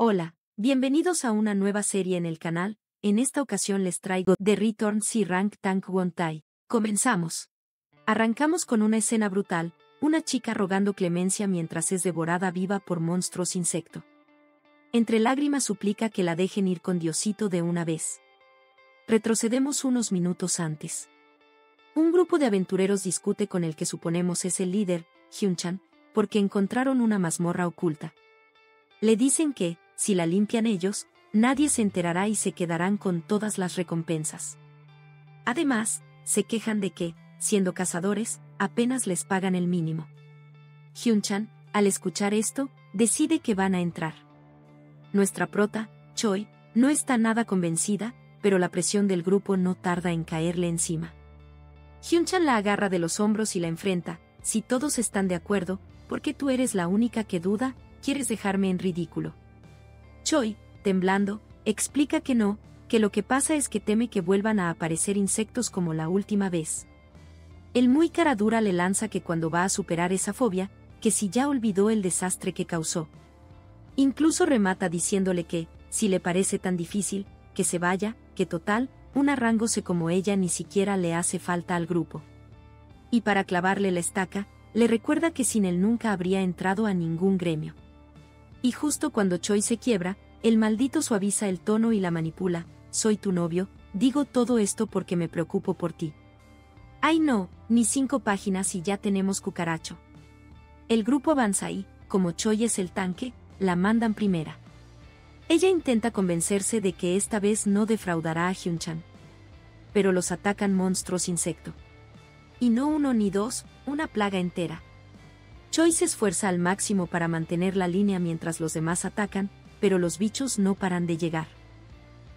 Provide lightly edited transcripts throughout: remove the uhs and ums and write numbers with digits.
Hola, bienvenidos a una nueva serie en el canal. En esta ocasión les traigo The Return C Rank Tank Wontai. Comenzamos. Arrancamos con una escena brutal, una chica rogando clemencia mientras es devorada viva por monstruos insecto. Entre lágrimas suplica que la dejen ir con Diosito de una vez. Retrocedemos unos minutos antes. Un grupo de aventureros discute con el que suponemos es el líder, Hyun-chan, porque encontraron una mazmorra oculta. Le dicen que, si la limpian ellos, nadie se enterará y se quedarán con todas las recompensas. Además, se quejan de que, siendo cazadores, apenas les pagan el mínimo. Hyun-chan, al escuchar esto, decide que van a entrar. Nuestra prota, Choi, no está nada convencida, pero la presión del grupo no tarda en caerle encima. Hyun-chan la agarra de los hombros y la enfrenta. Si todos están de acuerdo, ¿por qué tú eres la única que duda? ¿Quieres dejarme en ridículo? Choi, temblando, explica que no, que lo que pasa es que teme que vuelvan a aparecer insectos como la última vez. El muy cara dura le lanza que cuando va a superar esa fobia, que si ya olvidó el desastre que causó. Incluso remata diciéndole que, si le parece tan difícil, que se vaya, que total, una rangose como ella ni siquiera le hace falta al grupo. Y para clavarle la estaca, le recuerda que sin él nunca habría entrado a ningún gremio. Y justo cuando Choi se quiebra, el maldito suaviza el tono y la manipula. Soy tu novio, digo todo esto porque me preocupo por ti. Ay no, ni 5 páginas y ya tenemos cucaracho. El grupo avanza y, como Choi es el tanque, la mandan primera. Ella intenta convencerse de que esta vez no defraudará a Hyun-chan. Pero los atacan monstruos insecto. Y no uno ni dos, una plaga entera. Choi se esfuerza al máximo para mantener la línea mientras los demás atacan, pero los bichos no paran de llegar.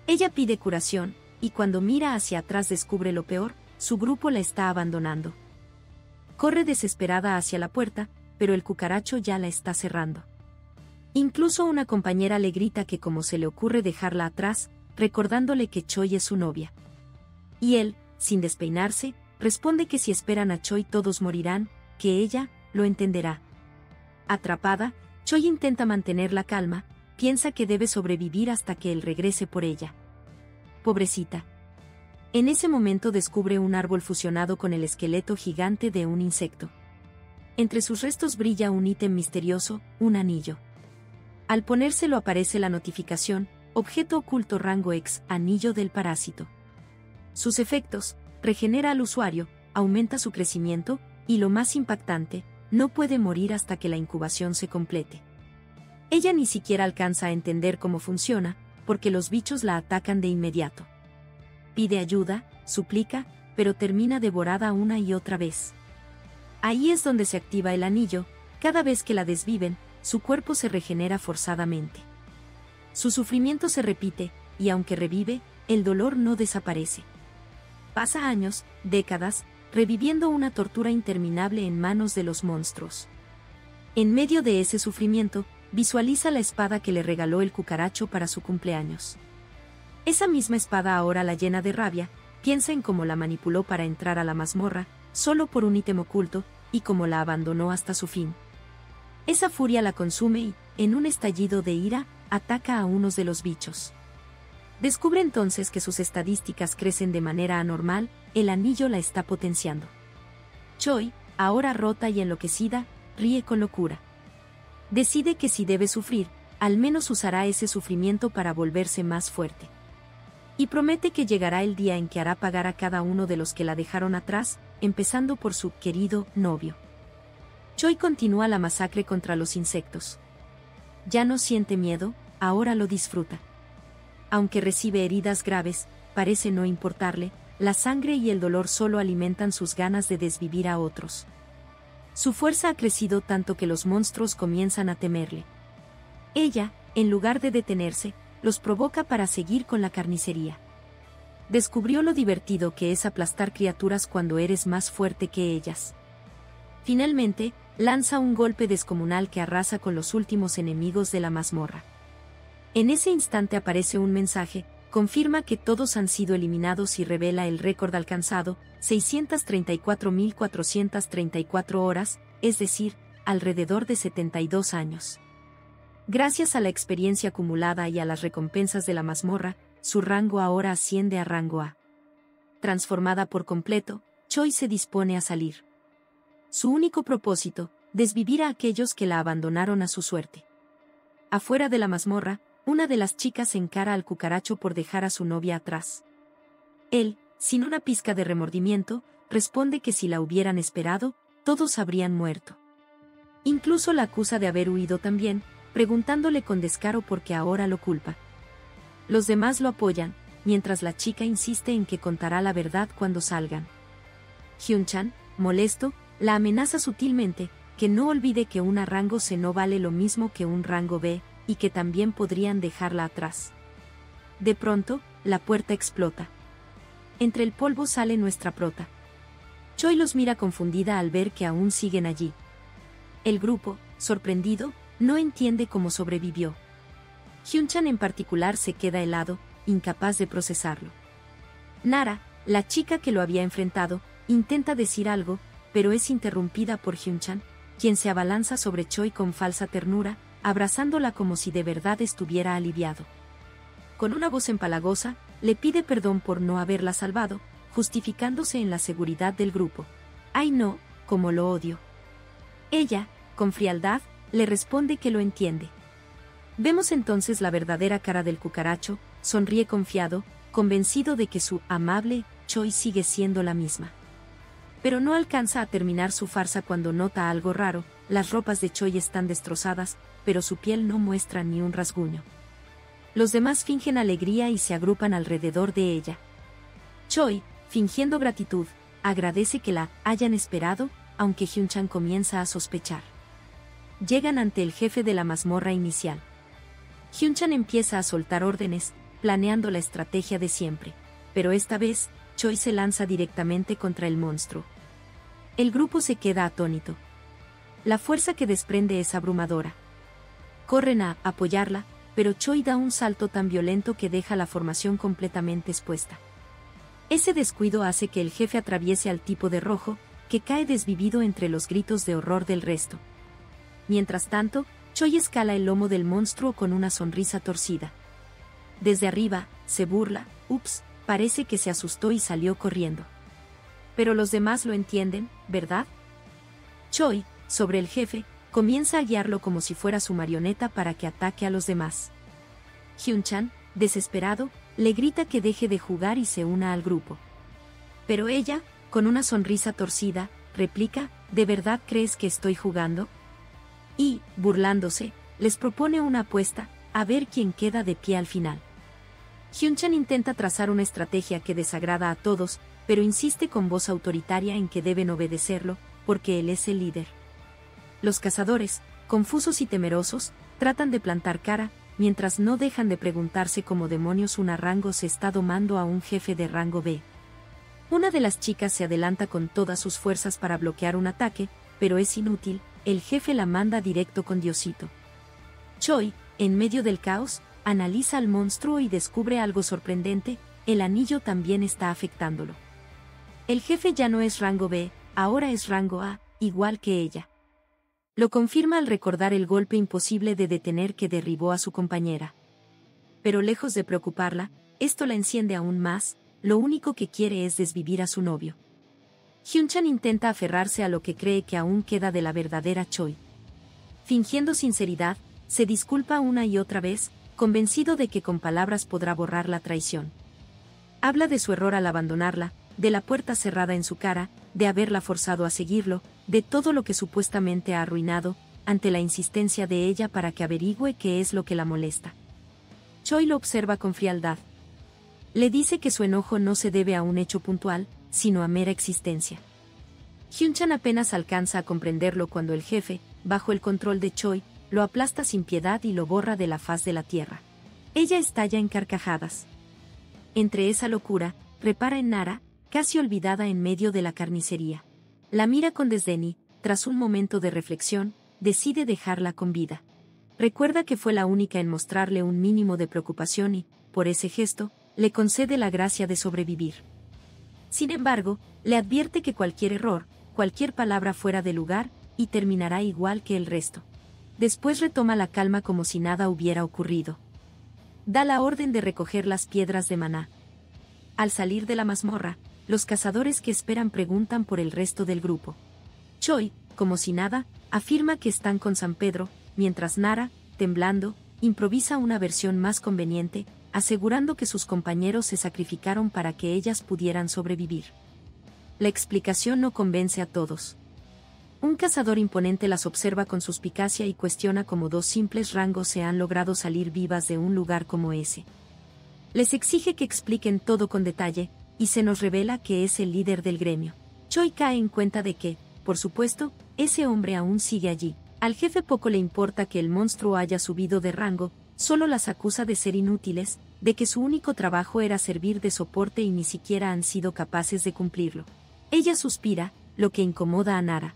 Ella pide curación, y cuando mira hacia atrás descubre lo peor, su grupo la está abandonando. Corre desesperada hacia la puerta, pero el cucaracho ya la está cerrando. Incluso una compañera le grita que cómo se le ocurre dejarla atrás, recordándole que Choi es su novia. Y él, sin despeinarse, responde que si esperan a Choi todos morirán, que ella lo entenderá. Atrapada, Choi intenta mantener la calma, piensa que debe sobrevivir hasta que él regrese por ella. Pobrecita. En ese momento descubre un árbol fusionado con el esqueleto gigante de un insecto. Entre sus restos brilla un ítem misterioso, un anillo. Al ponérselo aparece la notificación, objeto oculto rango X, anillo del parásito. Sus efectos, regenera al usuario, aumenta su crecimiento, y lo más impactante, no puede morir hasta que la incubación se complete. Ella ni siquiera alcanza a entender cómo funciona, porque los bichos la atacan de inmediato. Pide ayuda, suplica, pero termina devorada una y otra vez. Ahí es donde se activa el anillo. Cada vez que la desviven, su cuerpo se regenera forzadamente. Su sufrimiento se repite, y aunque revive, el dolor no desaparece. Pasa años, décadas, reviviendo una tortura interminable en manos de los monstruos. En medio de ese sufrimiento, visualiza la espada que le regaló el cucaracho para su cumpleaños. Esa misma espada ahora la llena de rabia, piensa en cómo la manipuló para entrar a la mazmorra, solo por un ítem oculto, y cómo la abandonó hasta su fin. Esa furia la consume y, en un estallido de ira, ataca a unos de los bichos. Descubre entonces que sus estadísticas crecen de manera anormal, el anillo la está potenciando. Choi, ahora rota y enloquecida, ríe con locura. Decide que si debe sufrir, al menos usará ese sufrimiento para volverse más fuerte. Y promete que llegará el día en que hará pagar a cada uno de los que la dejaron atrás, empezando por su querido novio. Choi continúa la masacre contra los insectos. Ya no siente miedo, ahora lo disfruta. Aunque recibe heridas graves, parece no importarle, la sangre y el dolor solo alimentan sus ganas de desvivir a otros. Su fuerza ha crecido tanto que los monstruos comienzan a temerle. Ella, en lugar de detenerse, los provoca para seguir con la carnicería. Descubrió lo divertido que es aplastar criaturas cuando eres más fuerte que ellas. Finalmente, lanza un golpe descomunal que arrasa con los últimos enemigos de la mazmorra. En ese instante aparece un mensaje, confirma que todos han sido eliminados y revela el récord alcanzado, 634.434 horas, es decir, alrededor de 72 años. Gracias a la experiencia acumulada y a las recompensas de la mazmorra, su rango ahora asciende a rango A. Transformada por completo, Choi se dispone a salir. Su único propósito, desvivir a aquellos que la abandonaron a su suerte. Afuera de la mazmorra, una de las chicas encara al cucaracho por dejar a su novia atrás. Él, sin una pizca de remordimiento, responde que si la hubieran esperado, todos habrían muerto. Incluso la acusa de haber huido también, preguntándole con descaro por qué ahora lo culpa. Los demás lo apoyan, mientras la chica insiste en que contará la verdad cuando salgan. Hyun-chan, molesto, la amenaza sutilmente, que no olvide que un rango C no vale lo mismo que un rango B, y que también podrían dejarla atrás. De pronto, la puerta explota. Entre el polvo sale nuestra prota. Choi los mira confundida al ver que aún siguen allí. El grupo, sorprendido, no entiende cómo sobrevivió. Hyun-chan en particular se queda helado, incapaz de procesarlo. Nara, la chica que lo había enfrentado, intenta decir algo, pero es interrumpida por Hyun-chan, quien se abalanza sobre Choi con falsa ternura, abrazándola como si de verdad estuviera aliviado. Con una voz empalagosa, le pide perdón por no haberla salvado, justificándose en la seguridad del grupo. ¡Ay no, cómo lo odio! Ella, con frialdad, le responde que lo entiende. Vemos entonces la verdadera cara del cucaracho, sonríe confiado, convencido de que su amable Choi sigue siendo la misma. Pero no alcanza a terminar su farsa cuando nota algo raro. Las ropas de Choi están destrozadas, pero su piel no muestra ni un rasguño. Los demás fingen alegría y se agrupan alrededor de ella. Choi, fingiendo gratitud, agradece que la hayan esperado, aunque Hyun-chan comienza a sospechar. Llegan ante el jefe de la mazmorra inicial. Hyun-chan empieza a soltar órdenes, planeando la estrategia de siempre, pero esta vez, Choi se lanza directamente contra el monstruo. El grupo se queda atónito. La fuerza que desprende es abrumadora. Corren a apoyarla, pero Choi da un salto tan violento que deja la formación completamente expuesta. Ese descuido hace que el jefe atraviese al tipo de rojo, que cae desvivido entre los gritos de horror del resto. Mientras tanto, Choi escala el lomo del monstruo con una sonrisa torcida. Desde arriba, se burla, ups, parece que se asustó y salió corriendo. Pero los demás lo entienden, ¿verdad? Choi, sobre el jefe, comienza a guiarlo como si fuera su marioneta para que ataque a los demás. Hyun-chan, desesperado, le grita que deje de jugar y se una al grupo. Pero ella, con una sonrisa torcida, replica, ¿de verdad crees que estoy jugando? Y, burlándose, les propone una apuesta, a ver quién queda de pie al final. Hyun-chan intenta trazar una estrategia que desagrada a todos, pero insiste con voz autoritaria en que deben obedecerlo, porque él es el líder. Los cazadores, confusos y temerosos, tratan de plantar cara, mientras no dejan de preguntarse cómo demonios un rango se está domando a un jefe de rango B. Una de las chicas se adelanta con todas sus fuerzas para bloquear un ataque, pero es inútil, el jefe la manda directo con Diosito. Choi, en medio del caos, analiza al monstruo y descubre algo sorprendente, el anillo también está afectándolo. El jefe ya no es rango B, ahora es rango A, igual que ella. Lo confirma al recordar el golpe imposible de detener que derribó a su compañera. Pero lejos de preocuparla, esto la enciende aún más, lo único que quiere es desvivir a su novio. Hyun-chan intenta aferrarse a lo que cree que aún queda de la verdadera Choi. Fingiendo sinceridad, se disculpa una y otra vez, convencido de que con palabras podrá borrar la traición. Habla de su error al abandonarla, de la puerta cerrada en su cara, de haberla forzado a seguirlo, de todo lo que supuestamente ha arruinado, ante la insistencia de ella para que averigüe qué es lo que la molesta. Choi lo observa con frialdad. Le dice que su enojo no se debe a un hecho puntual, sino a mera existencia. Hyun-chan apenas alcanza a comprenderlo cuando el jefe, bajo el control de Choi, lo aplasta sin piedad y lo borra de la faz de la tierra. Ella estalla en carcajadas. Entre esa locura, repara en Nara, casi olvidada en medio de la carnicería. La mira con desdén y, tras un momento de reflexión, decide dejarla con vida. Recuerda que fue la única en mostrarle un mínimo de preocupación y, por ese gesto, le concede la gracia de sobrevivir. Sin embargo, le advierte que cualquier error, cualquier palabra fuera de lugar, y terminará igual que el resto. Después retoma la calma como si nada hubiera ocurrido. Da la orden de recoger las piedras de maná. Al salir de la mazmorra, los cazadores que esperan preguntan por el resto del grupo. Choi, como si nada, afirma que están con San Pedro, mientras Nara, temblando, improvisa una versión más conveniente, asegurando que sus compañeros se sacrificaron para que ellas pudieran sobrevivir. La explicación no convence a todos. Un cazador imponente las observa con suspicacia y cuestiona cómo dos simples rangos se han logrado salir vivas de un lugar como ese. Les exige que expliquen todo con detalle, y se nos revela que es el líder del gremio. Choi cae en cuenta de que, por supuesto, ese hombre aún sigue allí. Al jefe poco le importa que el monstruo haya subido de rango, solo las acusa de ser inútiles, de que su único trabajo era servir de soporte y ni siquiera han sido capaces de cumplirlo. Ella suspira, lo que incomoda a Nara.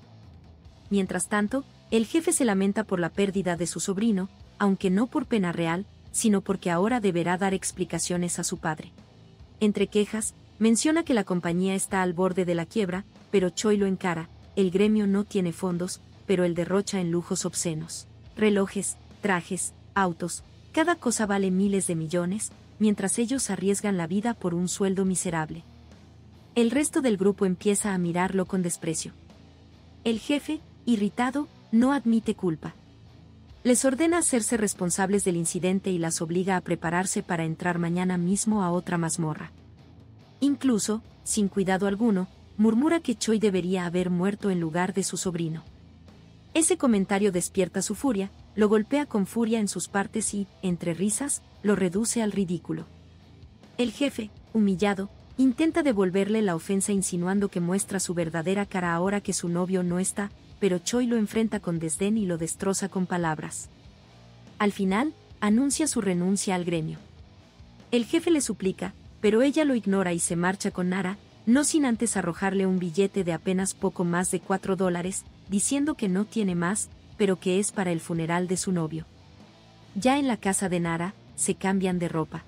Mientras tanto, el jefe se lamenta por la pérdida de su sobrino, aunque no por pena real, sino porque ahora deberá dar explicaciones a su padre. Entre quejas, menciona que la compañía está al borde de la quiebra, pero Choi lo encara: el gremio no tiene fondos, pero él derrocha en lujos obscenos. Relojes, trajes, autos, cada cosa vale miles de millones, mientras ellos arriesgan la vida por un sueldo miserable. El resto del grupo empieza a mirarlo con desprecio. El jefe, irritado, no admite culpa. Les ordena hacerse responsables del incidente y las obliga a prepararse para entrar mañana mismo a otra mazmorra. Incluso, sin cuidado alguno, murmura que Choi debería haber muerto en lugar de su sobrino. Ese comentario despierta su furia, lo golpea con furia en sus partes y, entre risas, lo reduce al ridículo. El jefe, humillado, intenta devolverle la ofensa insinuando que muestra su verdadera cara ahora que su novio no está, pero Choi lo enfrenta con desdén y lo destroza con palabras. Al final, anuncia su renuncia al gremio. El jefe le suplica, pero ella lo ignora y se marcha con Nara, no sin antes arrojarle un billete de apenas poco más de $4, diciendo que no tiene más, pero que es para el funeral de su novio. Ya en la casa de Nara, se cambian de ropa.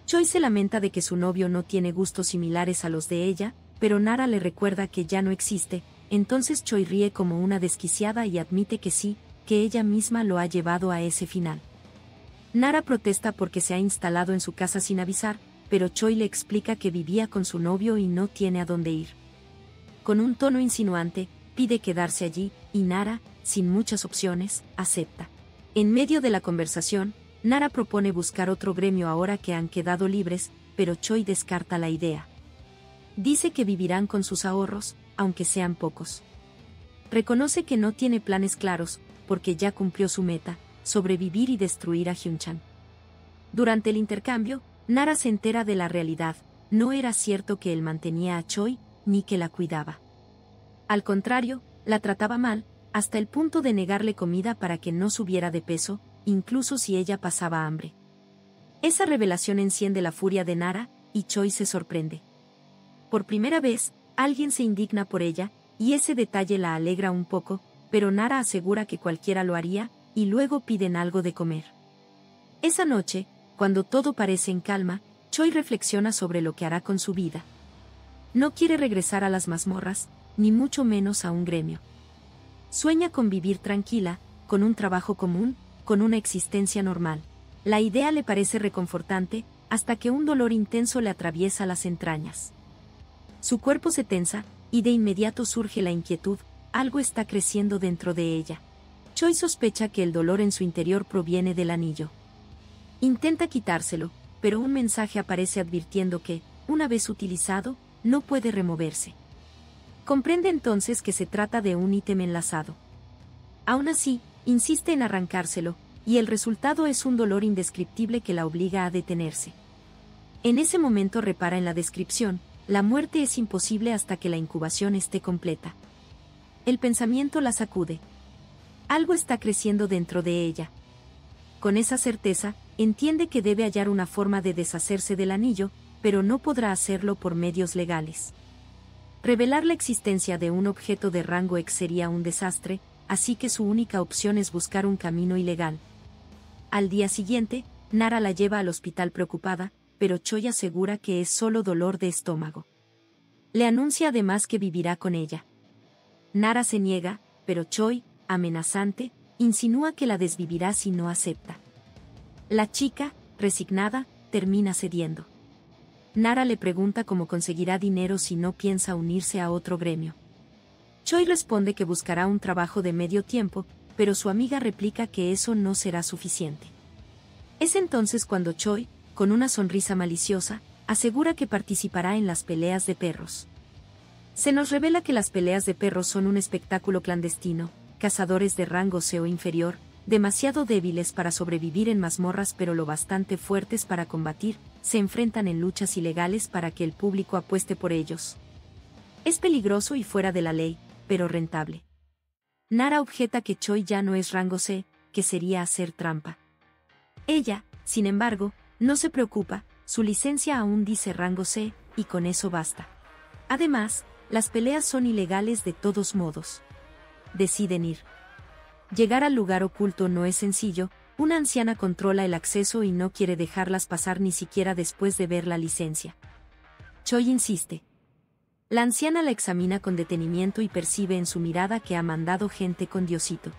Choi se lamenta de que su novio no tiene gustos similares a los de ella, pero Nara le recuerda que ya no existe, entonces Choi ríe como una desquiciada y admite que sí, que ella misma lo ha llevado a ese final. Nara protesta porque se ha instalado en su casa sin avisar, pero Choi le explica que vivía con su novio y no tiene a dónde ir. Con un tono insinuante, pide quedarse allí, y Nara, sin muchas opciones, acepta. En medio de la conversación, Nara propone buscar otro gremio ahora que han quedado libres, pero Choi descarta la idea. Dice que vivirán con sus ahorros, aunque sean pocos. Reconoce que no tiene planes claros, porque ya cumplió su meta: sobrevivir y destruir a Hyunchan. Durante el intercambio, Nara se entera de la realidad: no era cierto que él mantenía a Choi, ni que la cuidaba. Al contrario, la trataba mal, hasta el punto de negarle comida para que no subiera de peso, incluso si ella pasaba hambre. Esa revelación enciende la furia de Nara, y Choi se sorprende. Por primera vez, alguien se indigna por ella, y ese detalle la alegra un poco, pero Nara asegura que cualquiera lo haría, y luego piden algo de comer. Esa noche, cuando todo parece en calma, Choi reflexiona sobre lo que hará con su vida. No quiere regresar a las mazmorras, ni mucho menos a un gremio. Sueña con vivir tranquila, con un trabajo común, con una existencia normal. La idea le parece reconfortante, hasta que un dolor intenso le atraviesa las entrañas. Su cuerpo se tensa, y de inmediato surge la inquietud: algo está creciendo dentro de ella. Choi sospecha que el dolor en su interior proviene del anillo. Intenta quitárselo, pero un mensaje aparece advirtiendo que, una vez utilizado, no puede removerse. Comprende entonces que se trata de un ítem enlazado. Aún así, insiste en arrancárselo, y el resultado es un dolor indescriptible que la obliga a detenerse. En ese momento repara en la descripción: la muerte es imposible hasta que la incubación esté completa. El pensamiento la sacude. Algo está creciendo dentro de ella. Con esa certeza, entiende que debe hallar una forma de deshacerse del anillo, pero no podrá hacerlo por medios legales. Revelar la existencia de un objeto de rango X sería un desastre, así que su única opción es buscar un camino ilegal. Al día siguiente, Nara la lleva al hospital preocupada, pero Choi asegura que es solo dolor de estómago. Le anuncia además que vivirá con ella. Nara se niega, pero Choi, amenazante, insinúa que la desvivirá si no acepta. La chica, resignada, termina cediendo. Nara le pregunta cómo conseguirá dinero si no piensa unirse a otro gremio. Choi responde que buscará un trabajo de medio tiempo, pero su amiga replica que eso no será suficiente. Es entonces cuando Choi, con una sonrisa maliciosa, asegura que participará en las peleas de perros. Se nos revela que las peleas de perros son un espectáculo clandestino, cazadores de rango C o inferior, demasiado débiles para sobrevivir en mazmorras pero lo bastante fuertes para combatir, se enfrentan en luchas ilegales para que el público apueste por ellos. Es peligroso y fuera de la ley, pero rentable. Nara objeta que Choi ya no es rango C, que sería hacer trampa. Ella, sin embargo, no se preocupa, su licencia aún dice rango C, y con eso basta. Además, las peleas son ilegales de todos modos. Deciden ir. Llegar al lugar oculto no es sencillo, una anciana controla el acceso y no quiere dejarlas pasar ni siquiera después de ver la licencia. Choi insiste. La anciana la examina con detenimiento y percibe en su mirada que ha mandado gente con Diosito.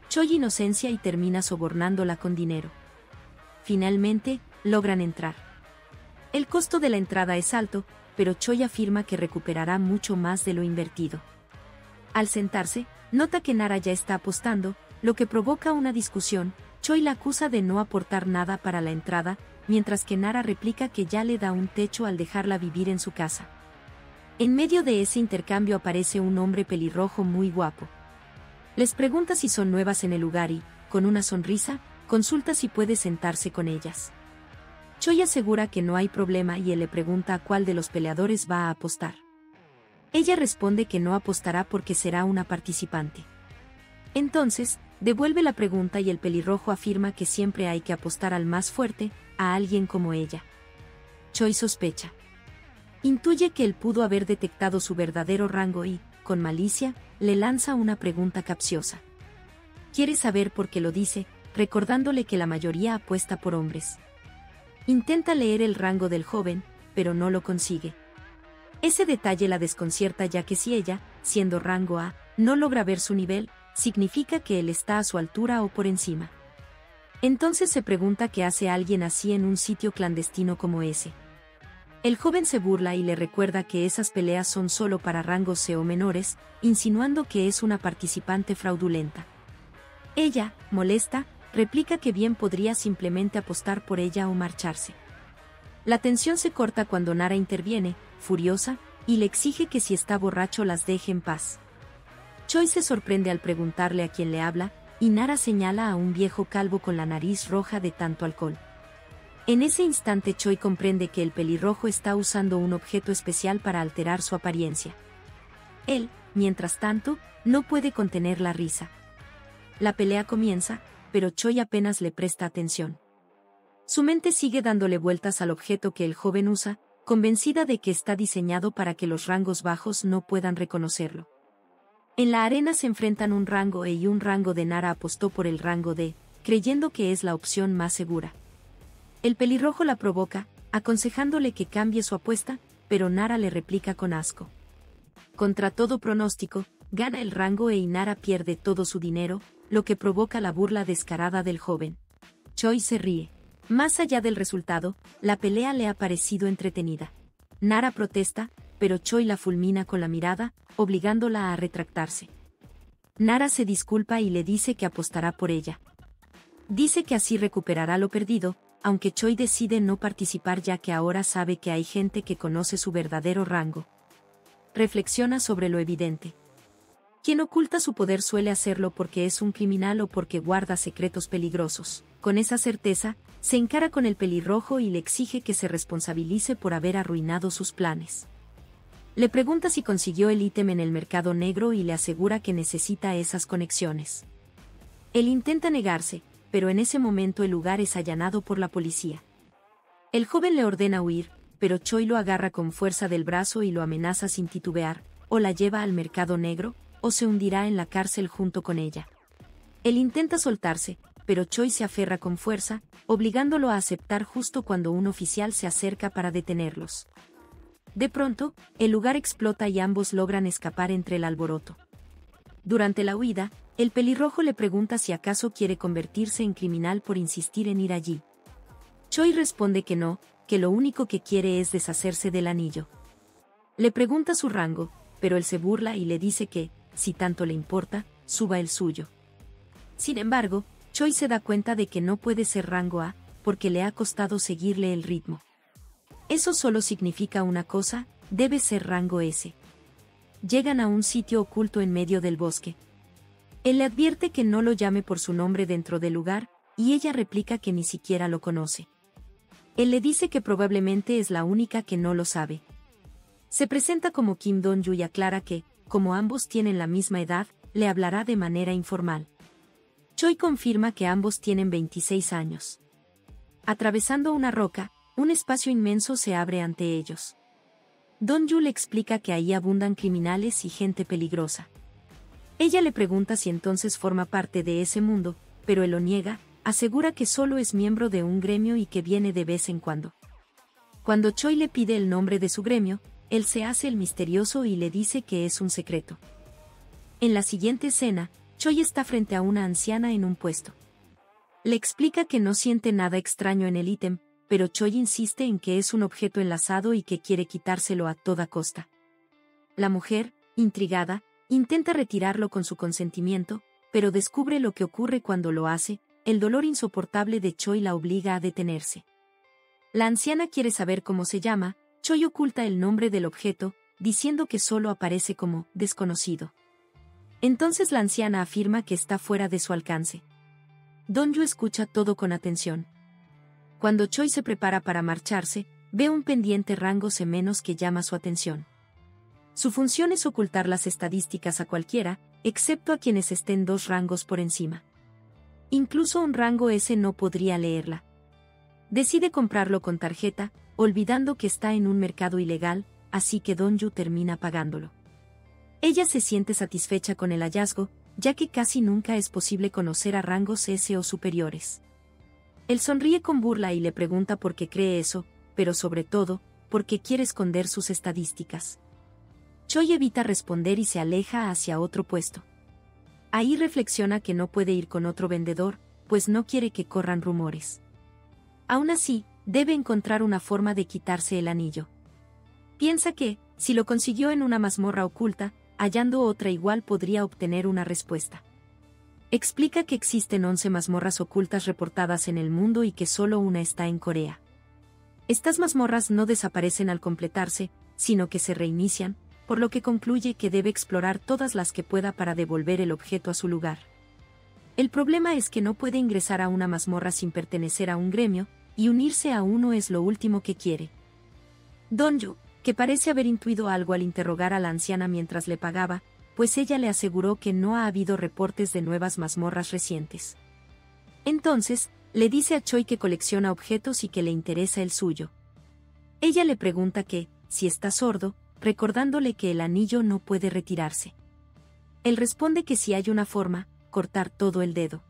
Choi inocencia y termina sobornándola con dinero. Finalmente, logran entrar. El costo de la entrada es alto, pero Choi afirma que recuperará mucho más de lo invertido. Al sentarse, nota que Nara ya está apostando, lo que provoca una discusión. Choi la acusa de no aportar nada para la entrada, mientras que Nara replica que ya le da un techo al dejarla vivir en su casa. En medio de ese intercambio aparece un hombre pelirrojo muy guapo. Les pregunta si son nuevas en el lugar y, con una sonrisa, consulta si puede sentarse con ellas. Choi asegura que no hay problema y él le pregunta a cuál de los peleadores va a apostar. Ella responde que no apostará porque será una participante. Entonces, devuelve la pregunta y el pelirrojo afirma que siempre hay que apostar al más fuerte, a alguien como ella. Choi sospecha. Intuye que él pudo haber detectado su verdadero rango y, con malicia, le lanza una pregunta capciosa. Quiere saber por qué lo dice, recordándole que la mayoría apuesta por hombres. Intenta leer el rango del joven, pero no lo consigue. Ese detalle la desconcierta ya que si ella, siendo rango A, no logra ver su nivel, significa que él está a su altura o por encima. Entonces se pregunta qué hace alguien así en un sitio clandestino como ese. El joven se burla y le recuerda que esas peleas son solo para rangos C o menores, insinuando que es una participante fraudulenta. Ella, molesta, replica que bien podría simplemente apostar por ella o marcharse. La tensión se corta cuando Nara interviene, furiosa, y le exige que si está borracho las deje en paz. Choi se sorprende al preguntarle a quién le habla, y Nara señala a un viejo calvo con la nariz roja de tanto alcohol. En ese instante Choi comprende que el pelirrojo está usando un objeto especial para alterar su apariencia. Él, mientras tanto, no puede contener la risa. La pelea comienza, pero Choi apenas le presta atención. Su mente sigue dándole vueltas al objeto que el joven usa, convencida de que está diseñado para que los rangos bajos no puedan reconocerlo. En la arena se enfrentan un rango E y un rango D. Nara apostó por el rango D, creyendo que es la opción más segura. El pelirrojo la provoca, aconsejándole que cambie su apuesta, pero Nara le replica con asco. Contra todo pronóstico, gana el rango E y Nara pierde todo su dinero, lo que provoca la burla descarada del joven. Choi se ríe. Más allá del resultado, la pelea le ha parecido entretenida. Nara protesta, pero Choi la fulmina con la mirada, obligándola a retractarse. Nara se disculpa y le dice que apostará por ella. Dice que así recuperará lo perdido, aunque Choi decide no participar ya que ahora sabe que hay gente que conoce su verdadero rango. Reflexiona sobre lo evidente. Quien oculta su poder suele hacerlo porque es un criminal o porque guarda secretos peligrosos. Con esa certeza, se encara con el pelirrojo y le exige que se responsabilice por haber arruinado sus planes. Le pregunta si consiguió el ítem en el mercado negro y le asegura que necesita esas conexiones. Él intenta negarse, pero en ese momento el lugar es allanado por la policía. El joven le ordena huir, pero Choi lo agarra con fuerza del brazo y lo amenaza sin titubear, o la lleva al mercado negro, o se hundirá en la cárcel junto con ella. Él intenta soltarse, pero Choi se aferra con fuerza, obligándolo a aceptar justo cuando un oficial se acerca para detenerlos. De pronto, el lugar explota y ambos logran escapar entre el alboroto. Durante la huida, El pelirrojo le pregunta si acaso quiere convertirse en criminal por insistir en ir allí. Choi responde que no, que lo único que quiere es deshacerse del anillo. Le pregunta su rango, pero él se burla y le dice que, si tanto le importa, suba el suyo. Sin embargo, Choi se da cuenta de que no puede ser rango A, porque le ha costado seguirle el ritmo. Eso solo significa una cosa, debe ser rango S. Llegan a un sitio oculto en medio del bosque. Él le advierte que no lo llame por su nombre dentro del lugar, y ella replica que ni siquiera lo conoce. Él le dice que probablemente es la única que no lo sabe. Se presenta como Kim Dong-yu y aclara que, como ambos tienen la misma edad, le hablará de manera informal. Choi confirma que ambos tienen 26 años. Atravesando una roca, un espacio inmenso se abre ante ellos. Dong-yu le explica que ahí abundan criminales y gente peligrosa. Ella le pregunta si entonces forma parte de ese mundo, pero él lo niega, asegura que solo es miembro de un gremio y que viene de vez en cuando. Cuando Choi le pide el nombre de su gremio, él se hace el misterioso y le dice que es un secreto. En la siguiente escena, Choi está frente a una anciana en un puesto. Le explica que no siente nada extraño en el ítem, pero Choi insiste en que es un objeto enlazado y que quiere quitárselo a toda costa. La mujer, intrigada, intenta retirarlo con su consentimiento, pero descubre lo que ocurre cuando lo hace, el dolor insoportable de Choi la obliga a detenerse. La anciana quiere saber cómo se llama, Choi oculta el nombre del objeto, diciendo que solo aparece como desconocido. Entonces la anciana afirma que está fuera de su alcance. Dong-yu escucha todo con atención. Cuando Choi se prepara para marcharse, ve un pendiente rango C- que llama su atención. Su función es ocultar las estadísticas a cualquiera, excepto a quienes estén 2 rangos por encima. Incluso un rango S no podría leerla. Decide comprarlo con tarjeta, olvidando que está en un mercado ilegal, así que Dong-yu termina pagándolo. Ella se siente satisfecha con el hallazgo, ya que casi nunca es posible conocer a rangos S o superiores. Él sonríe con burla y le pregunta por qué cree eso, pero sobre todo, por qué quiere esconder sus estadísticas. Choi evita responder y se aleja hacia otro puesto. Ahí reflexiona que no puede ir con otro vendedor, pues no quiere que corran rumores. Aún así, debe encontrar una forma de quitarse el anillo. Piensa que, si lo consiguió en una mazmorra oculta, hallando otra igual podría obtener una respuesta. Explica que existen 11 mazmorras ocultas reportadas en el mundo y que solo una está en Corea. Estas mazmorras no desaparecen al completarse, sino que se reinician, por lo que concluye que debe explorar todas las que pueda para devolver el objeto a su lugar. El problema es que no puede ingresar a una mazmorra sin pertenecer a un gremio, y unirse a uno es lo último que quiere. Dong-yu, que parece haber intuido algo al interrogar a la anciana mientras le pagaba, pues ella le aseguró que no ha habido reportes de nuevas mazmorras recientes. Entonces, le dice a Choi que colecciona objetos y que le interesa el suyo. Ella le pregunta que, si está sordo, recordándole que el anillo no puede retirarse. Él responde que si hay una forma, cortar todo el dedo.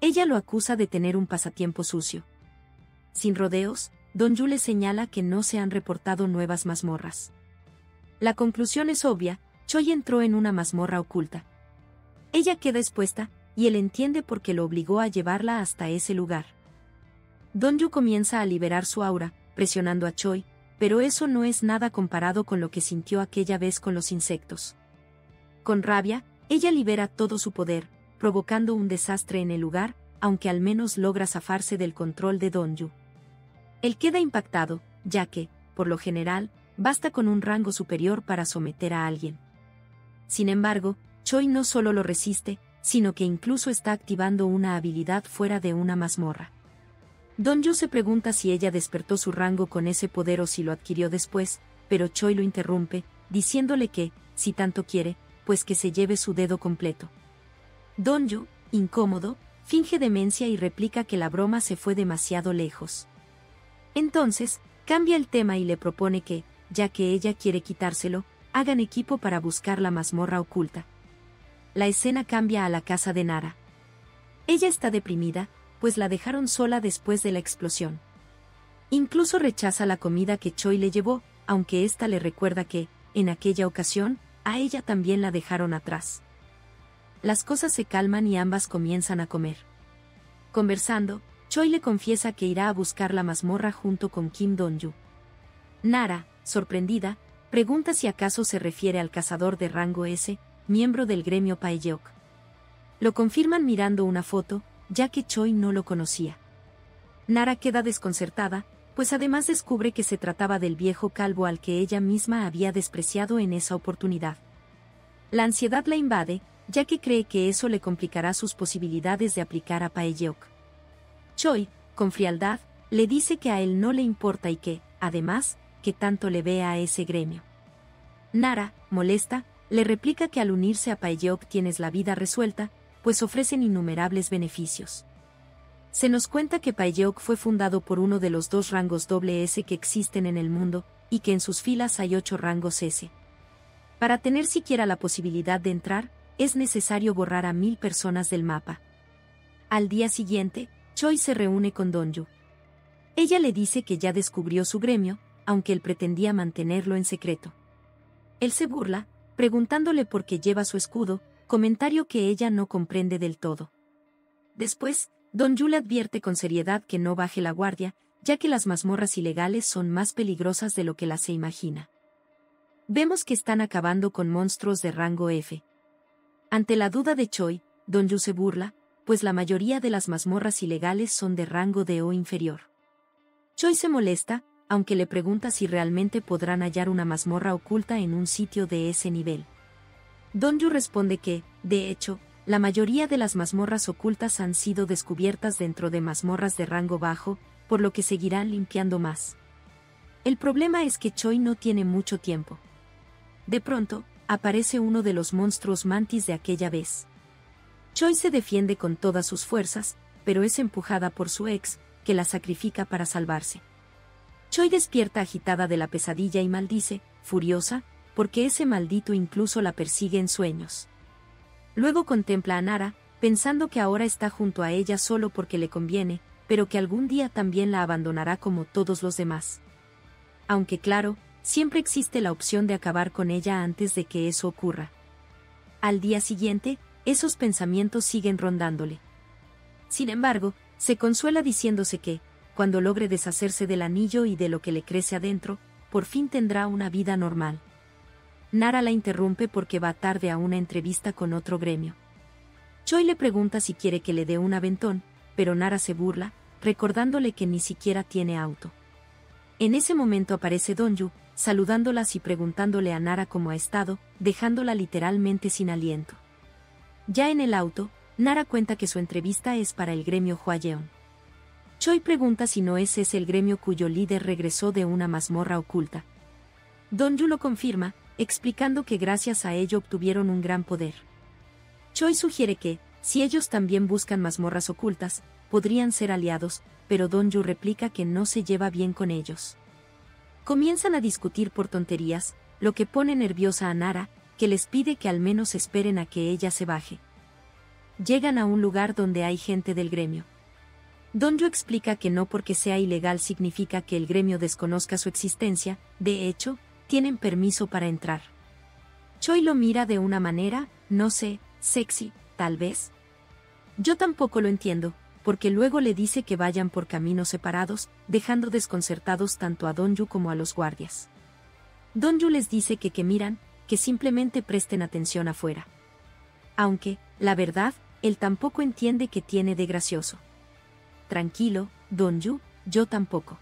Ella lo acusa de tener un pasatiempo sucio. Sin rodeos, Dong-yu le señala que no se han reportado nuevas mazmorras. La conclusión es obvia, Choi entró en una mazmorra oculta. Ella queda expuesta, y él entiende por qué lo obligó a llevarla hasta ese lugar. Dong-yu comienza a liberar su aura, presionando a Choi, pero eso no es nada comparado con lo que sintió aquella vez con los insectos. Con rabia, ella libera todo su poder, provocando un desastre en el lugar, aunque al menos logra zafarse del control de Dong-yu. Él queda impactado, ya que, por lo general, basta con un rango superior para someter a alguien. Sin embargo, Choi no solo lo resiste, sino que incluso está activando una habilidad fuera de una mazmorra. Dong-yu se pregunta si ella despertó su rango con ese poder o si lo adquirió después, pero Choi lo interrumpe, diciéndole que, si tanto quiere, pues que se lleve su dedo completo. Dong-yu, incómodo, finge demencia y replica que la broma se fue demasiado lejos. Entonces, cambia el tema y le propone que, ya que ella quiere quitárselo, hagan equipo para buscar la mazmorra oculta. La escena cambia a la casa de Nara. Ella está deprimida, pues la dejaron sola después de la explosión. Incluso rechaza la comida que Choi le llevó, aunque ésta le recuerda que, en aquella ocasión, a ella también la dejaron atrás. las cosas se calman y ambas comienzan a comer. Conversando, Choi le confiesa que irá a buscar la mazmorra junto con Kim Dong-yu. Nara, sorprendida, pregunta si acaso se refiere al cazador de rango S, miembro del gremio Paeyeok. Lo confirman mirando una foto, ya que Choi no lo conocía. Nara queda desconcertada, pues además descubre que se trataba del viejo calvo al que ella misma había despreciado en esa oportunidad. La ansiedad la invade, ya que cree que eso le complicará sus posibilidades de aplicar a Paeyeok. Choi, con frialdad, le dice que a él no le importa y que, además, que tanto le ve a ese gremio. Nara, molesta, le replica que al unirse a Paeyeok tienes la vida resuelta, pues ofrecen innumerables beneficios. Se nos cuenta que Paeyeok fue fundado por uno de los 2 rangos S que existen en el mundo, y que en sus filas hay 8 rangos S. Para tener siquiera la posibilidad de entrar, es necesario borrar a 1000 personas del mapa. Al día siguiente, Choi se reúne con Dong-yu. Ella le dice que ya descubrió su gremio, aunque él pretendía mantenerlo en secreto. Él se burla, preguntándole por qué lleva su escudo, comentario que ella no comprende del todo. Después, Dong-yu le advierte con seriedad que no baje la guardia, ya que las mazmorras ilegales son más peligrosas de lo que se imagina. Vemos que están acabando con monstruos de rango F. Ante la duda de Choi, Dong-yu se burla, pues la mayoría de las mazmorras ilegales son de rango D o inferior. Choi se molesta, aunque le pregunta si realmente podrán hallar una mazmorra oculta en un sitio de ese nivel. Dong-yu responde que, de hecho, la mayoría de las mazmorras ocultas han sido descubiertas dentro de mazmorras de rango bajo, por lo que seguirán limpiando más. El problema es que Choi no tiene mucho tiempo. De pronto, aparece uno de los monstruos mantis de aquella vez. Choi se defiende con todas sus fuerzas, pero es empujada por su ex, que la sacrifica para salvarse. Choi despierta agitada de la pesadilla y maldice, furiosa, porque ese maldito incluso la persigue en sueños. Luego contempla a Nara, pensando que ahora está junto a ella solo porque le conviene, pero que algún día también la abandonará como todos los demás. Aunque claro, siempre existe la opción de acabar con ella antes de que eso ocurra. Al día siguiente, esos pensamientos siguen rondándole. Sin embargo, se consuela diciéndose que, cuando logre deshacerse del anillo y de lo que le crece adentro, por fin tendrá una vida normal. Nara la interrumpe porque va tarde a una entrevista con otro gremio. Choi le pregunta si quiere que le dé un aventón, pero Nara se burla, recordándole que ni siquiera tiene auto. En ese momento aparece Dong-yu, saludándolas y preguntándole a Nara cómo ha estado, dejándola literalmente sin aliento. Ya en el auto, Nara cuenta que su entrevista es para el gremio Hwayeon. Choi pregunta si no es ese el gremio cuyo líder regresó de una mazmorra oculta. Dong-yu lo confirma, explicando que gracias a ello obtuvieron un gran poder. Choi sugiere que, si ellos también buscan mazmorras ocultas, podrían ser aliados, pero Dong-yu replica que no se lleva bien con ellos. Comienzan a discutir por tonterías, lo que pone nerviosa a Nara, que les pide que al menos esperen a que ella se baje. Llegan a un lugar donde hay gente del gremio. Dong-yu explica que no porque sea ilegal significa que el gremio desconozca su existencia, de hecho, tienen permiso para entrar. Choi lo mira de una manera, no sé, sexy, tal vez. Yo tampoco lo entiendo, porque luego le dice que vayan por caminos separados, dejando desconcertados tanto a Dong-yu como a los guardias. Dong-yu les dice que miran, que simplemente presten atención afuera. Aunque, la verdad, él tampoco entiende qué tiene de gracioso. Tranquilo, Dong-yu, yo tampoco.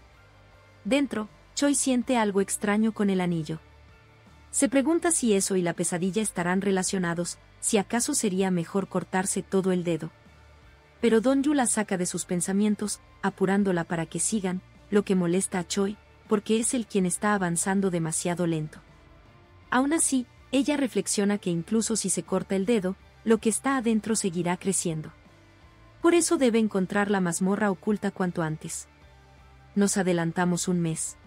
Dentro, Choi siente algo extraño con el anillo. Se pregunta si eso y la pesadilla estarán relacionados, si acaso sería mejor cortarse todo el dedo. Pero Dong-yu la saca de sus pensamientos, apurándola para que sigan, lo que molesta a Choi, porque es él quien está avanzando demasiado lento. Aún así, ella reflexiona que incluso si se corta el dedo, lo que está adentro seguirá creciendo. Por eso debe encontrar la mazmorra oculta cuanto antes. Nos adelantamos un mes.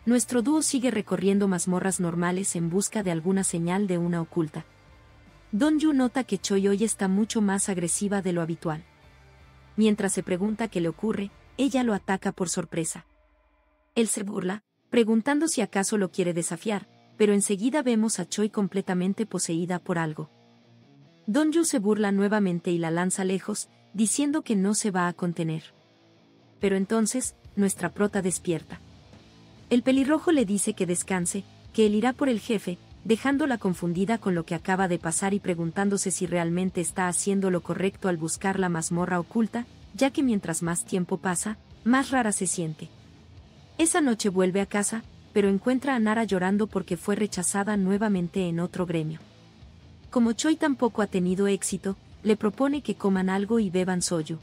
Nuestro dúo sigue recorriendo mazmorras normales en busca de alguna señal de una oculta. Dong-yu nota que Choi hoy está mucho más agresiva de lo habitual. Mientras se pregunta qué le ocurre, ella lo ataca por sorpresa. Él se burla, preguntando si acaso lo quiere desafiar, pero enseguida vemos a Choi completamente poseída por algo. Donju se burla nuevamente y la lanza lejos, diciendo que no se va a contener. Pero entonces, nuestra prota despierta. El pelirrojo le dice que descanse, que él irá por el jefe, dejándola confundida con lo que acaba de pasar y preguntándose si realmente está haciendo lo correcto al buscar la mazmorra oculta, ya que mientras más tiempo pasa, más rara se siente. Esa noche vuelve a casa, pero encuentra a Nara llorando porque fue rechazada nuevamente en otro gremio. Como Choi tampoco ha tenido éxito, le propone que coman algo y beban soju.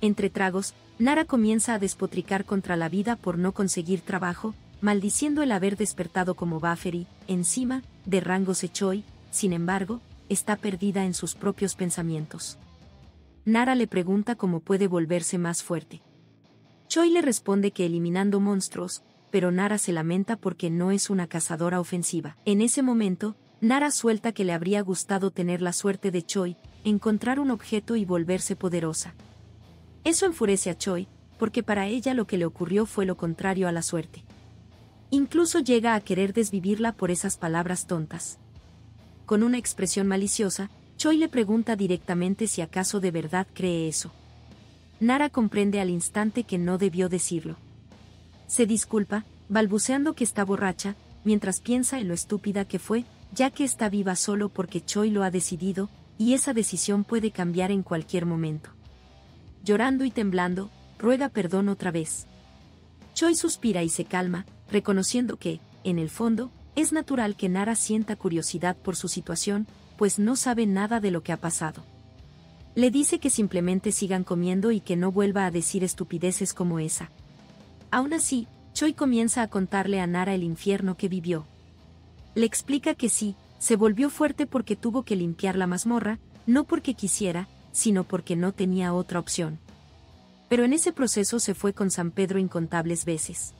Entre tragos, Nara comienza a despotricar contra la vida por no conseguir trabajo, maldiciendo el haber despertado como Baffer y, encima, de rango Choi. Sin embargo, está perdida en sus propios pensamientos. Nara le pregunta cómo puede volverse más fuerte. Choi le responde que eliminando monstruos, pero Nara se lamenta porque no es una cazadora ofensiva. En ese momento, Nara suelta que le habría gustado tener la suerte de Choi, encontrar un objeto y volverse poderosa. Eso enfurece a Choi, porque para ella lo que le ocurrió fue lo contrario a la suerte. Incluso llega a querer desvivirla por esas palabras tontas. Con una expresión maliciosa, Choi le pregunta directamente si acaso de verdad cree eso. Nara comprende al instante que no debió decirlo. Se disculpa, balbuceando que está borracha, mientras piensa en lo estúpida que fue, ya que está viva solo porque Choi lo ha decidido, y esa decisión puede cambiar en cualquier momento. Llorando y temblando, ruega perdón otra vez. Choi suspira y se calma, reconociendo que, en el fondo, es natural que Nara sienta curiosidad por su situación, pues no sabe nada de lo que ha pasado. Le dice que simplemente sigan comiendo y que no vuelva a decir estupideces como esa. Aún así, Choi comienza a contarle a Nara el infierno que vivió. Le explica que sí, se volvió fuerte porque tuvo que limpiar la mazmorra, no porque quisiera, sino porque no tenía otra opción. Pero en ese proceso se fue con San Pedro incontables veces.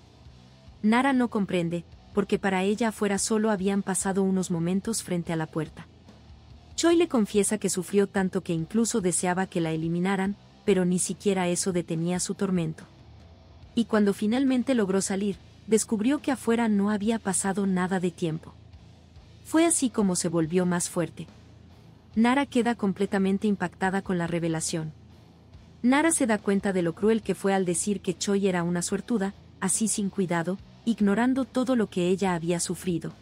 Nara no comprende, porque para ella afuera solo habían pasado unos momentos frente a la puerta. Choi le confiesa que sufrió tanto que incluso deseaba que la eliminaran, pero ni siquiera eso detenía su tormento. Y cuando finalmente logró salir, descubrió que afuera no había pasado nada de tiempo. Fue así como se volvió más fuerte. Nara queda completamente impactada con la revelación. Nara se da cuenta de lo cruel que fue al decir que Choi era una suertuda, así sin cuidado, ignorando todo lo que ella había sufrido.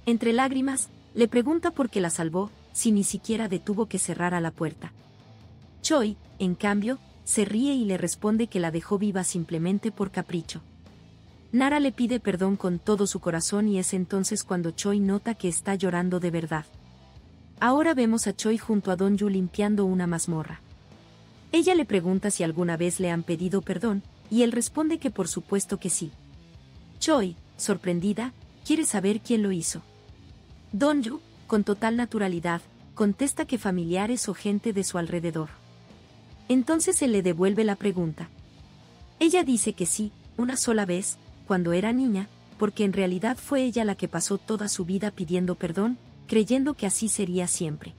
Entre lágrimas, le pregunta por qué la salvó, si ni siquiera detuvo que cerrara la puerta. Choi, en cambio, se ríe y le responde que la dejó viva simplemente por capricho. Nara le pide perdón con todo su corazón y es entonces cuando Choi nota que está llorando de verdad. Ahora vemos a Choi junto a Donju limpiando una mazmorra. Ella le pregunta si alguna vez le han pedido perdón, y él responde que por supuesto que sí. Choi, sorprendida, quiere saber quién lo hizo. Donju, con total naturalidad, contesta que familiares o gente de su alrededor. Entonces él le devuelve la pregunta. Ella dice que sí, una sola vez, cuando era niña, porque en realidad fue ella la que pasó toda su vida pidiendo perdón, creyendo que así sería siempre.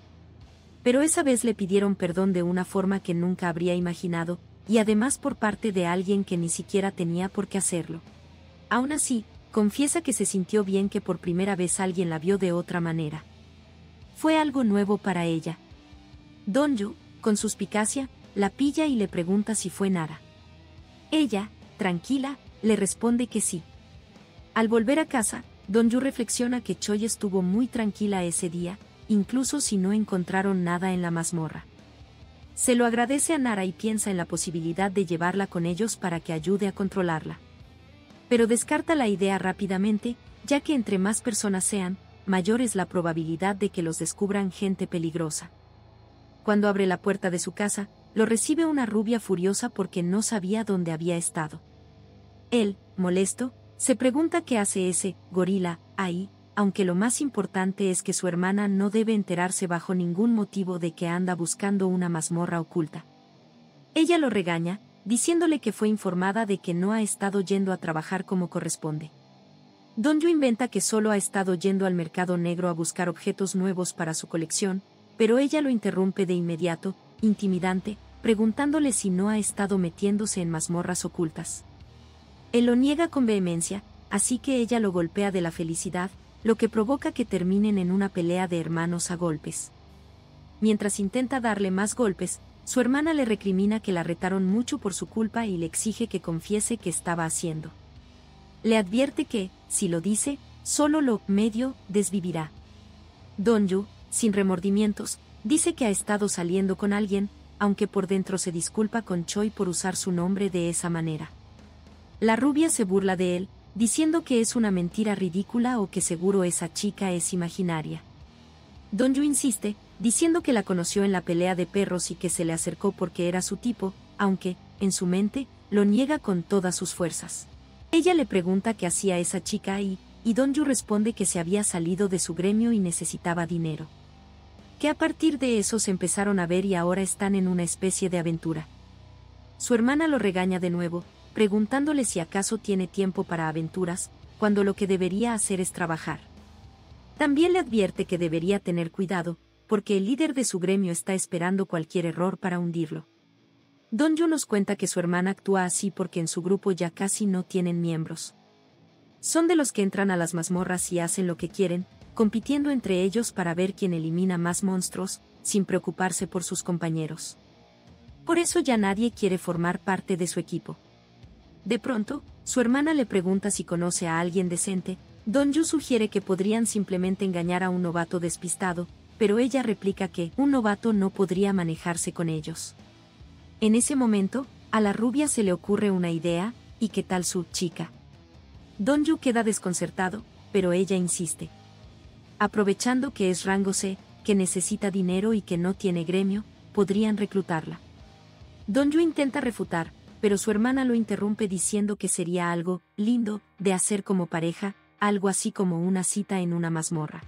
Pero esa vez le pidieron perdón de una forma que nunca habría imaginado, y además por parte de alguien que ni siquiera tenía por qué hacerlo. Aún así, confiesa que se sintió bien que por primera vez alguien la vio de otra manera. Fue algo nuevo para ella. Donju, con suspicacia, la pilla y le pregunta si fue Nara. Ella, tranquila, le responde que sí. Al volver a casa, Donju reflexiona que Choi estuvo muy tranquila ese día, incluso si no encontraron nada en la mazmorra. Se lo agradece a Nara y piensa en la posibilidad de llevarla con ellos para que ayude a controlarla. Pero descarta la idea rápidamente, ya que entre más personas sean, mayor es la probabilidad de que los descubran gente peligrosa. Cuando abre la puerta de su casa, lo recibe una rubia furiosa porque no sabía dónde había estado. Él, molesto, se pregunta qué hace ese gorila ahí, aunque lo más importante es que su hermana no debe enterarse bajo ningún motivo de que anda buscando una mazmorra oculta. Ella lo regaña, diciéndole que fue informada de que no ha estado yendo a trabajar como corresponde. Donju inventa que solo ha estado yendo al mercado negro a buscar objetos nuevos para su colección, pero ella lo interrumpe de inmediato, intimidante, preguntándole si no ha estado metiéndose en mazmorras ocultas. Él lo niega con vehemencia, así que ella lo golpea de la felicidad, lo que provoca que terminen en una pelea de hermanos a golpes. mientras intenta darle más golpes, su hermana le recrimina que la retaron mucho por su culpa y le exige que confiese qué estaba haciendo. Le advierte que, si lo dice, solo lo medio desvivirá. Donju, sin remordimientos, dice que ha estado saliendo con alguien, aunque por dentro se disculpa con Choi por usar su nombre de esa manera. La rubia se burla de él, diciendo que es una mentira ridícula o que seguro esa chica es imaginaria. Donju insiste, diciendo que la conoció en la pelea de perros y que se le acercó porque era su tipo, aunque, en su mente, lo niega con todas sus fuerzas. Ella le pregunta qué hacía esa chica ahí, y Donju responde que se había salido de su gremio y necesitaba dinero. Que a partir de eso se empezaron a ver y ahora están en una especie de aventura. Su hermana lo regaña de nuevo, preguntándole si acaso tiene tiempo para aventuras, cuando lo que debería hacer es trabajar. También le advierte que debería tener cuidado, porque el líder de su gremio está esperando cualquier error para hundirlo. Donju nos cuenta que su hermana actúa así porque en su grupo ya casi no tienen miembros. Son de los que entran a las mazmorras y hacen lo que quieren, compitiendo entre ellos para ver quién elimina más monstruos, sin preocuparse por sus compañeros. Por eso ya nadie quiere formar parte de su equipo. De pronto, su hermana le pregunta si conoce a alguien decente. Donju sugiere que podrían simplemente engañar a un novato despistado, pero ella replica que un novato no podría manejarse con ellos. En ese momento, a la rubia se le ocurre una idea, ¿y qué tal su chica? Donju queda desconcertado, pero ella insiste. Aprovechando que es rango C, que necesita dinero y que no tiene gremio, podrían reclutarla. Donju intenta refutar, pero su hermana lo interrumpe diciendo que sería algo lindo de hacer como pareja, algo así como una cita en una mazmorra.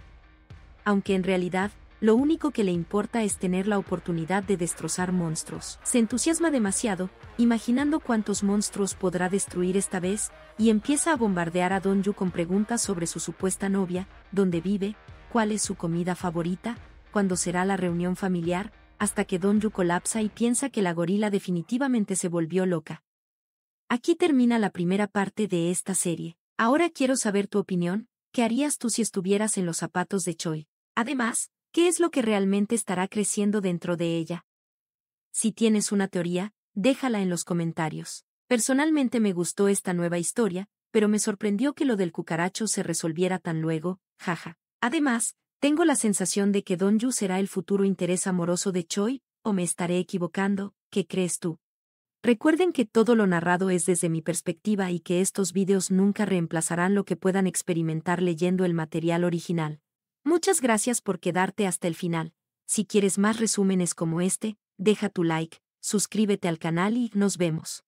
Aunque en realidad, lo único que le importa es tener la oportunidad de destrozar monstruos. Se entusiasma demasiado, imaginando cuántos monstruos podrá destruir esta vez, y empieza a bombardear a Donju con preguntas sobre su supuesta novia, dónde vive, cuál es su comida favorita, cuándo será la reunión familiar, hasta que Donju colapsa y piensa que la gorila definitivamente se volvió loca. Aquí termina la primera parte de esta serie. Ahora quiero saber tu opinión, ¿qué harías tú si estuvieras en los zapatos de Choi? Además, ¿qué es lo que realmente estará creciendo dentro de ella? Si tienes una teoría, déjala en los comentarios. Personalmente me gustó esta nueva historia, pero me sorprendió que lo del cucaracho se resolviera tan luego, jaja. Además, tengo la sensación de que Donju será el futuro interés amoroso de Choi, ¿o me estaré equivocando? ¿Qué crees tú? Recuerden que todo lo narrado es desde mi perspectiva y que estos vídeos nunca reemplazarán lo que puedan experimentar leyendo el material original. Muchas gracias por quedarte hasta el final. Si quieres más resúmenes como este, deja tu like, suscríbete al canal y nos vemos.